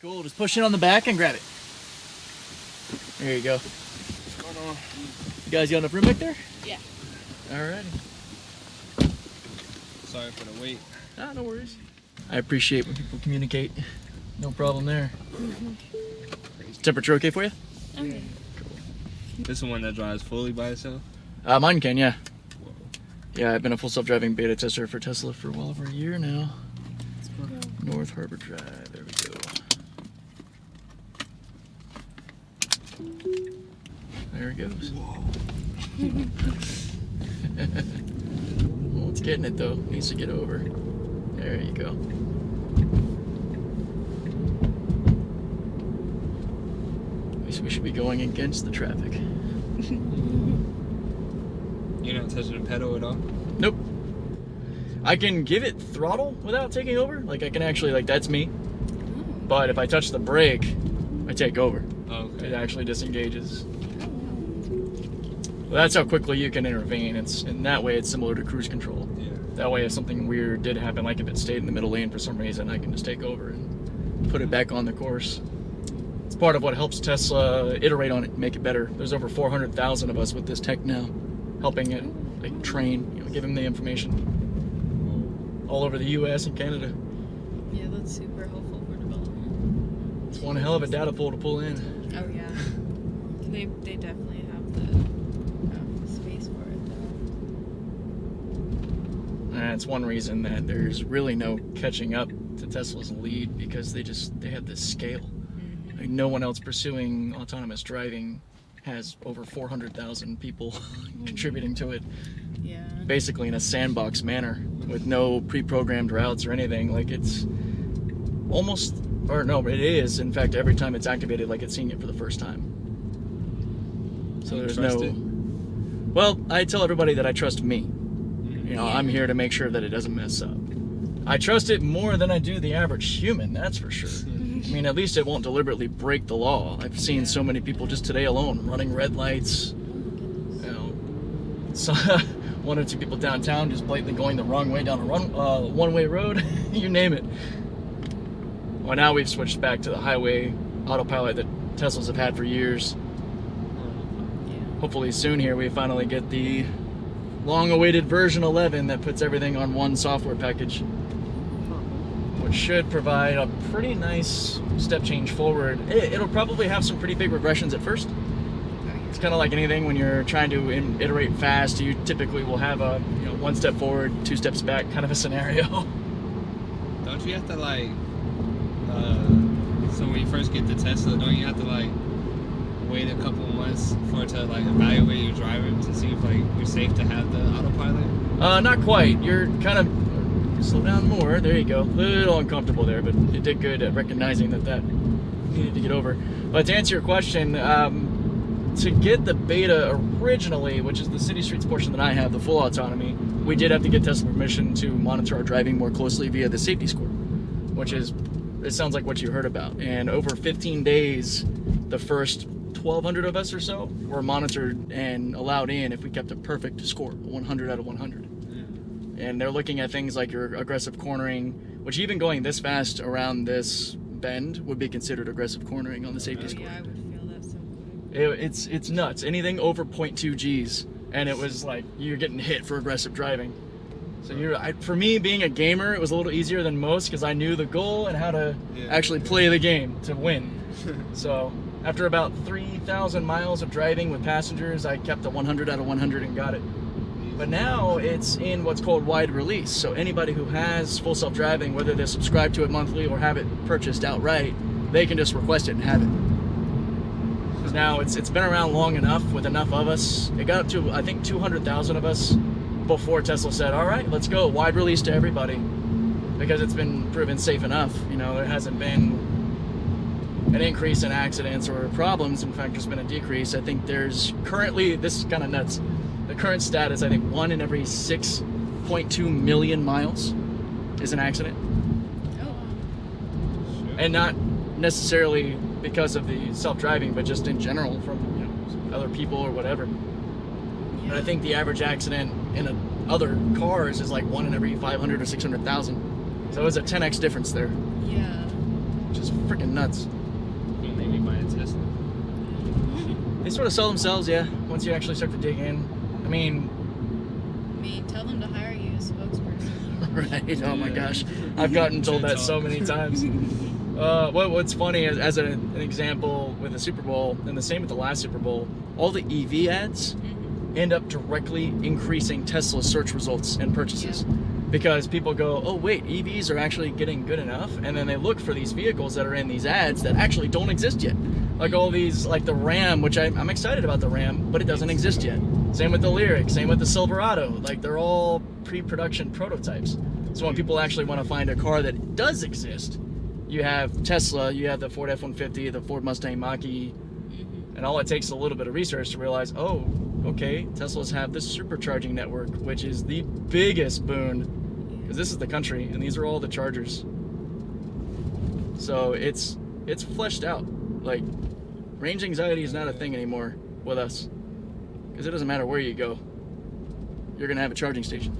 Cool, just push it on the back and grab it. There you go. What's going on? You guys got enough room back there? Yeah. Alrighty. Sorry for the wait. Ah, no worries. I appreciate when people communicate. No problem there. Is temperature okay for you? Okay. This is the one that drives fully by itself? Mine can, yeah. Whoa. Yeah, I've been a full self-driving beta tester for Tesla for well over a year now. North Harbor Drive, there we go. There it goes. Whoa. Well, it's getting it though. Needs to get over. There you go. At least we should be going against the traffic. You're not touching the pedal at all? Nope. I can give it throttle without taking over. Like I can actually, like that's me. But if I touch the brake, I take over. Okay. It actually disengages. Well, that's how quickly you can intervene. It's in that way it's similar to cruise control. Yeah. That way if something weird did happen, like if it stayed in the middle lane for some reason, I can just take over and put it back on the course. It's part of what helps Tesla iterate on it, make it better. There's over 400,000 of us with this tech now, helping it like train, give them the information all over the U.S. and Canada. Yeah, that's super helpful for development. It's one hell of a data pool to pull in. Oh yeah. They definitely have the space for it though. And it's one reason that there's really no catching up to Tesla's lead because they have this scale. Like no one else pursuing autonomous driving has over 400,000 people contributing to it. Yeah. Basically in a sandbox manner with no pre-programmed routes or anything. Like it's almost, or no, it is in fact every time it's activated like it's seeing it for the first time. So You there's trust no it? Well, I tell everybody that I trust me. You know, Yeah. I'm here to make sure that it doesn't mess up. I trust it more than I do the average human, that's for sure. I mean, at least it won't deliberately break the law. I've seen so many people just today alone running red lights. You know, so one or two people downtown just blatantly going the wrong way down a one-way road. You name it. Well, now we've switched back to the highway autopilot that Teslas have had for years. Hopefully soon here we finally get the long-awaited version 11 that puts everything on one software package, which should provide a pretty nice step change forward. It'll probably have some pretty big regressions at first. It's kind of like anything when you're trying to iterate fast, you typically will have a one step forward, two steps back kind of a scenario. Don't you have to like, so when you first get the Tesla, don't you have to like wait a couple months for it to like evaluate your driver to see if like you're safe to have the autopilot? Not quite. You're kind of slow down more. There you go. A little uncomfortable there, but you did good at recognizing that needed to get over. But to answer your question, to get the beta originally, which is the city streets portion that I have, the full autonomy, we did have to get Tesla permission to monitor our driving more closely via the safety score, which is, it sounds like what you heard about. And over 15 days, the first 1,200 of us or so were monitored and allowed in if we kept a perfect score, 100 out of 100. And they're looking at things like your aggressive cornering, which even going this fast around this bend would be considered aggressive cornering on the safety score. Yeah, I would feel that so quick. It's nuts. Anything over 0.2 Gs, and it was like you're getting hit for aggressive driving. So for me, being a gamer, it was a little easier than most because I knew the goal and how to actually play the game to win. So after about 3,000 miles of driving with passengers, I kept a 100 out of 100 and got it. But now it's in what's called wide release. So anybody who has full self-driving, whether they're subscribed to it monthly or have it purchased outright, they can just request it and have it. Because now it's been around long enough with enough of us. It got up to, I think, 200,000 of us before Tesla said, all right, let's go, wide release to everybody. Because it's been proven safe enough. There hasn't been an increase in accidents or problems. In fact, there's been a decrease. I think there's currently, this is kind of nuts, the current stat is I think 1 in every 6.2 million miles is an accident. Oh. And not necessarily because of the self-driving, but just in general from other people or whatever. And I think the average accident in other cars is like 1 in every 500 or 600,000. So it's a 10x difference there. Yeah. which is freaking nuts. You'll maybe buy a Tesla. They sort of sell themselves, yeah, once you actually start to dig in. I mean, tell them to hire you as spokesperson. right, oh my gosh. I've gotten told that so many times. What's funny is, as an example with the Super Bowl, and the same with the last Super Bowl, all the EV ads end up directly increasing Tesla's search results and purchases. Yeah. Because people go, oh wait, EVs are actually getting good enough, and then they look for these vehicles that are in these ads that actually don't exist yet. Like all these, like the Ram, which I'm excited about the Ram, but it doesn't exist yet. Same with the Lyriq, same with the Silverado. Like they're all pre-production prototypes. So when people actually want to find a car that does exist, you have Tesla, you have the Ford F-150, the Ford Mustang Mach-E, and all it takes is a little bit of research to realize, oh, okay, Teslas have this supercharging network, which is the biggest boon, because this is the country, and these are all the chargers. So it's fleshed out. Like, range anxiety is not a thing anymore with us, because it doesn't matter where you go, you're gonna have a charging station.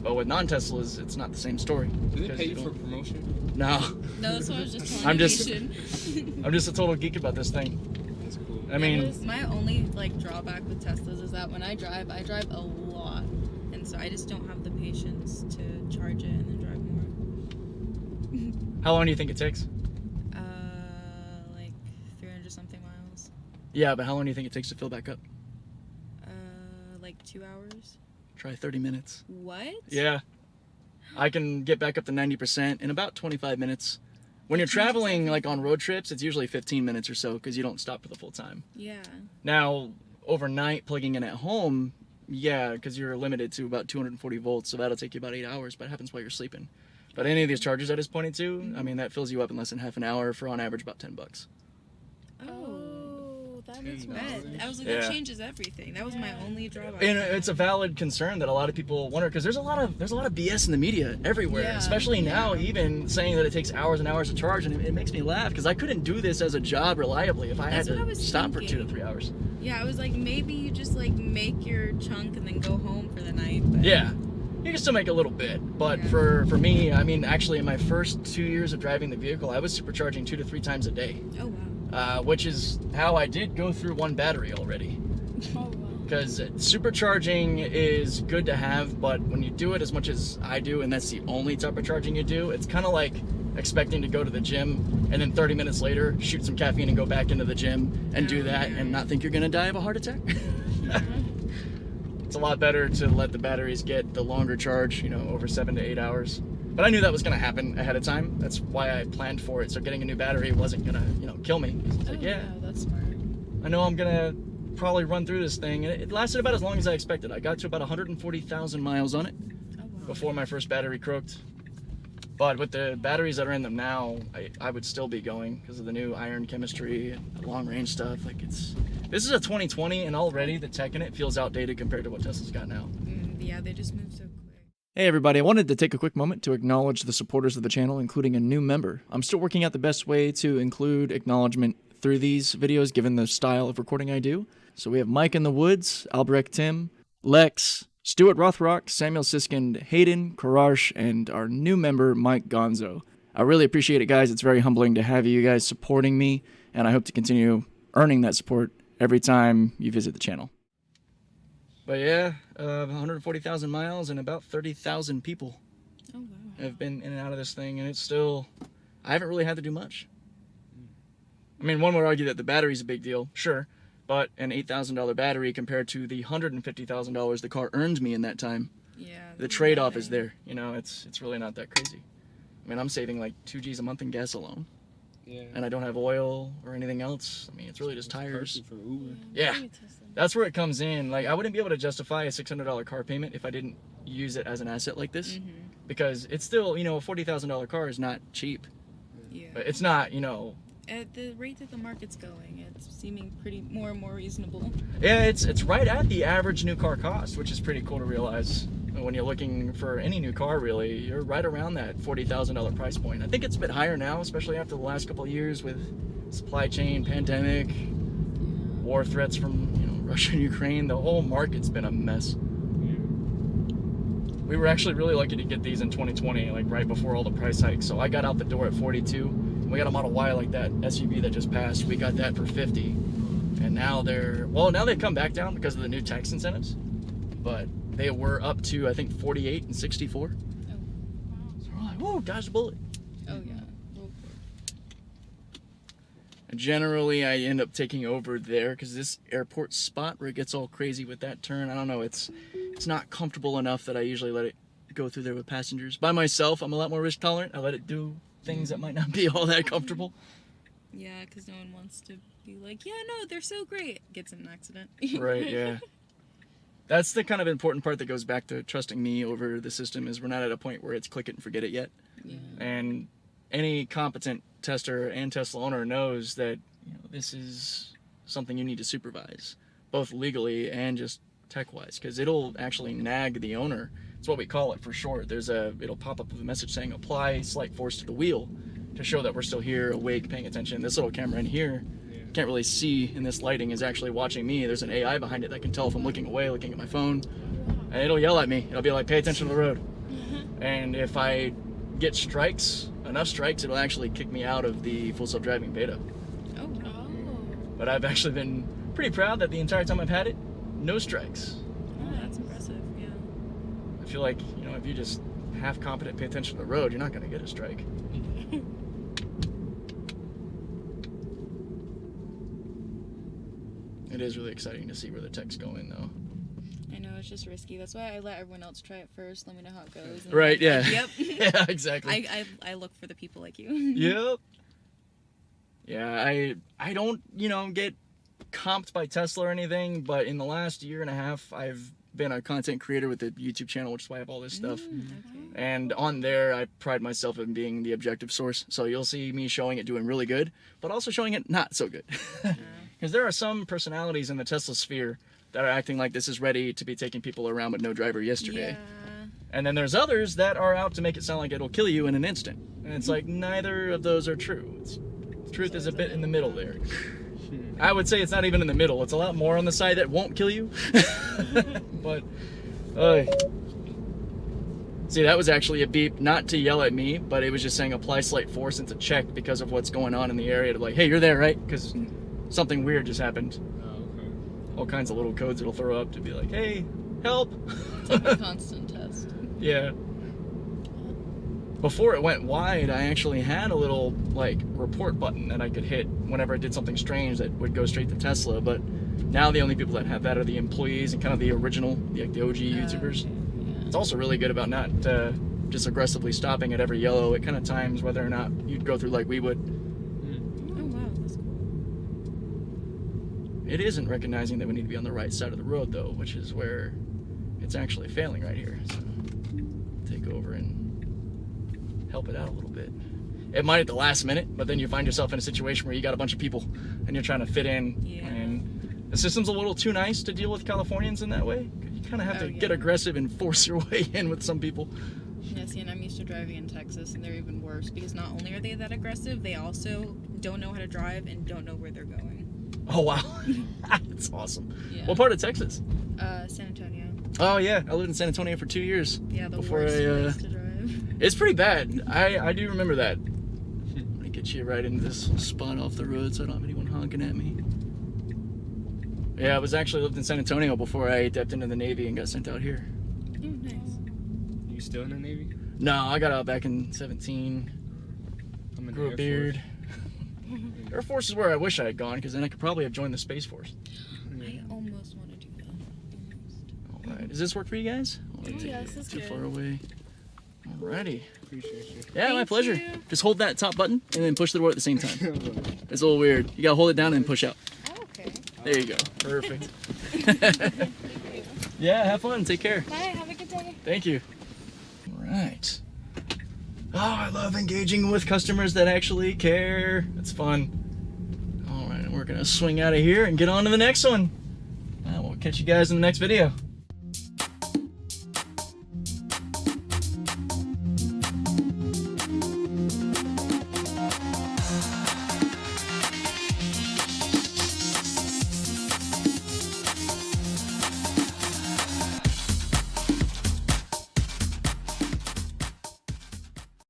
But with non-Teslas, it's not the same story. Do they pay you for promotion? No. No, that's what I was just telling you. I'm just a total geek about this thing. That's cool. I mean, my only like drawback with Teslas is that when I drive a lot, and so I just don't have the patience to charge it and then drive more. how long do you think it takes? Like 300 something miles. Yeah, but how long do you think it takes to fill back up? Like 2 hours. Try 30 minutes. What? Yeah. I can get back up to 90% in about 25 minutes. When you're traveling like on road trips, it's usually 15 minutes or so because you don't stop for the full time. Yeah. Now, overnight plugging in at home, yeah, because you're limited to about 240 volts, so that'll take you about 8 hours, but it happens while you're sleeping. But any of these chargers I just pointed to, I mean, that fills you up in less than half an hour for on average about $10. Oh, that makes $10. sense. I was like, Yeah. that changes everything. That was my only drawback. And it's a valid concern that a lot of people wonder, because there's a lot of BS in the media everywhere, Yeah. especially now, even saying that it takes hours and hours to charge, and it makes me laugh because I couldn't do this as a job reliably if I That's had what I to was stop for thinking. 2 to 3 hours. Yeah, I was like, maybe you just like make your chunk and then go home for the night. But Yeah, you can still make a little bit, but Yeah. for me, I mean, actually in my first 2 years of driving the vehicle, I was supercharging 2 to 3 times a day, Oh wow. which is how I did go through one battery already. Oh wow. Because supercharging is good to have, but when you do it as much as I do, and that's the only type of charging you do, it's kind of like expecting to go to the gym and then 30 minutes later shoot some caffeine and go back into the gym and do that and not think you're gonna die of a heart attack. It's a lot better to let the batteries get the longer charge, you know, over 7 to 8 hours. But I knew that was gonna happen ahead of time. That's why I planned for it. So getting a new battery wasn't gonna, you know, kill me. It's like, yeah, That's smart. I know I'm gonna probably run through this thing, and it lasted about as long as I expected. I got to about 140,000 miles on it Oh wow. before my first battery croaked. But with the batteries that are in them now, I would still be going because of the new iron chemistry and the long range stuff. Like this is a 2020, and already the tech in it feels outdated compared to what Tesla's got now. Yeah, they just move so quick. Hey everybody, I wanted to take a quick moment to acknowledge the supporters of the channel, including a new member. I'm still working out the best way to include acknowledgement through these videos, given the style of recording I do. So we have Mike in the Woods, Albrecht Tim, Lex, Stuart Rothrock, Samuel Siskind, Hayden, Karash, and our new member, Mike Gonzo. I really appreciate it, guys. It's very humbling to have you guys supporting me, and I hope to continue earning that support every time you visit the channel. But yeah, 140,000 miles and about 30,000 people Oh wow. have been in and out of this thing, and it's still, I haven't really had to do much. I mean, one would argue that the battery's a big deal, sure, but an $8,000 battery compared to the $150,000 the car earned me in that time, Yeah. the trade-off is there. You know, it's really not that crazy. I mean, I'm saving like 2 G's a month in gas alone, Yeah. and I don't have oil or anything else. I mean, it's really just tires. Perfect for Uber. Yeah, that's where it comes in. Like, I wouldn't be able to justify a $600 car payment if I didn't use it as an asset like this, because it's still, you know, a $40,000 car is not cheap. Yeah. But it's not, you know. At the rate that the market's going, it's seeming pretty more and more reasonable. Yeah, it's right at the average new car cost, which is pretty cool to realize. When you're looking for any new car, really, you're right around that $40,000 price point. I think it's a bit higher now, especially after the last couple of years with supply chain, pandemic, war threats from, you know, Russia and Ukraine. The whole market's been a mess. We were actually really lucky to get these in 2020, like right before all the price hikes. So I got out the door at 42, We got a Model Y like that SUV that just passed. We got that for 50, and now now they've come back down because of the new tax incentives, but they were up to I think 48 and 64. Oh. So we're like, whoa, dodged a bullet. Oh yeah. And generally, I end up taking over there because this airport spot where it gets all crazy with that turn, I don't know, it's not comfortable enough that I usually let it go through there with passengers. By myself, I'm a lot more risk tolerant. I let it do things that might not be all that comfortable. Yeah, because no one wants to be like, yeah, no, they're so great. Gets in an accident. Right, yeah. That's the kind of important part that goes back to trusting me over the system, is we're not at a point where it's click it and forget it yet. Yeah. And any competent tester and Tesla owner knows that this is something you need to supervise, both legally and just tech-wise, because it'll actually nag the owner. It's what we call it for short. It'll pop up with a message saying apply slight force to the wheel to show that we're still here, awake, paying attention. This little camera in here, can't really see in this lighting, is actually watching me. There's an AI behind it that can tell if I'm looking away, looking at my phone, and it'll yell at me. It'll be like, pay attention to the road. And if I get enough strikes, it'll actually kick me out of the full self-driving beta. Oh, wow. But I've actually been pretty proud that the entire time I've had it, no strikes. Oh, that's impressive, yeah. I feel like, if you just half competent, pay attention to the road, you're not going to get a strike. It is really exciting to see where the tech's going, though. I know, it's just risky. That's why I let everyone else try it first. Let me know how it goes. And Right, yeah. Like, yep. Yeah, exactly. I look for the people like you. Yep. Yeah, I don't, get comped by Tesla or anything, but in the last year and a half, I've been a content creator with the YouTube channel, which is why I have all this stuff. Okay. And on there, I pride myself in being the objective source. So you'll see me showing it doing really good, but also showing it not so good. Because there are some personalities in the Tesla sphere that are acting like this is ready to be taking people around with no driver yesterday. Yeah. And then there's others that are out to make it sound like it'll kill you in an instant. And it's like, neither of those are true. Truth is a bit in the middle there. I would say it's not even in the middle. It's a lot more on the side that won't kill you. But, see, that was actually a beep, not to yell at me, but it was just saying apply slight force and to check because of what's going on in the area. To like, hey, you're there, right? Because something weird just happened. Oh, okay. All kinds of little codes it'll throw up to be like, hey, help. It's like a constant test. Yeah. Before it went wide, I actually had a little report button that I could hit whenever I did something strange that would go straight to Tesla. But now the only people that have that are the employees and kind of the original, the OG YouTubers. Okay. Yeah. It's also really good about not just aggressively stopping at every yellow. It kind of times whether or not you'd go through like we would. Oh wow, that's cool. It isn't recognizing that we need to be on the right side of the road though, which is where it's actually failing right here. So take over and help it out a little bit. It might at the last minute, but then you find yourself in a situation where you got a bunch of people and you're trying to fit in. Yeah. And the system's a little too nice to deal with Californians in that way. You kind of have to get aggressive and force your way in with some people. Yeah, see, and I'm used to driving in Texas, and they're even worse because not only are they that aggressive, they also don't know how to drive and don't know where they're going. Oh, wow. That's awesome. Yeah. What part of Texas? San Antonio. Oh, yeah. I lived in San Antonio for 2 years. Yeah, the before worst place to drive. It's pretty bad. I do remember that. Let me get you right into this spot off the road so I don't have anyone honking at me. Yeah, I was actually lived in San Antonio before I dipped into the Navy and got sent out here. Oh, nice. You still in the Navy? No, I got out back in 17. I'm in Grew the a beard. Air Force is where I wish I had gone, because then I could probably have joined the Space Force. I almost want to do that. Almost. Alright, does this work for you guys? Yes, it's too good. far away. Alrighty. Appreciate you. Yeah, my Thank pleasure. you. Just hold that top button and then push the door at the same time. It's a little weird. You gotta hold it down and push out. Oh, okay. There you go. Perfect. Thank you. Yeah, have fun. Take care. Bye, have a good day. Thank you. Right. Oh, I love engaging with customers that actually care. It's fun. All right, we're gonna swing out of here and get on to the next one. We'll catch you guys in the next video.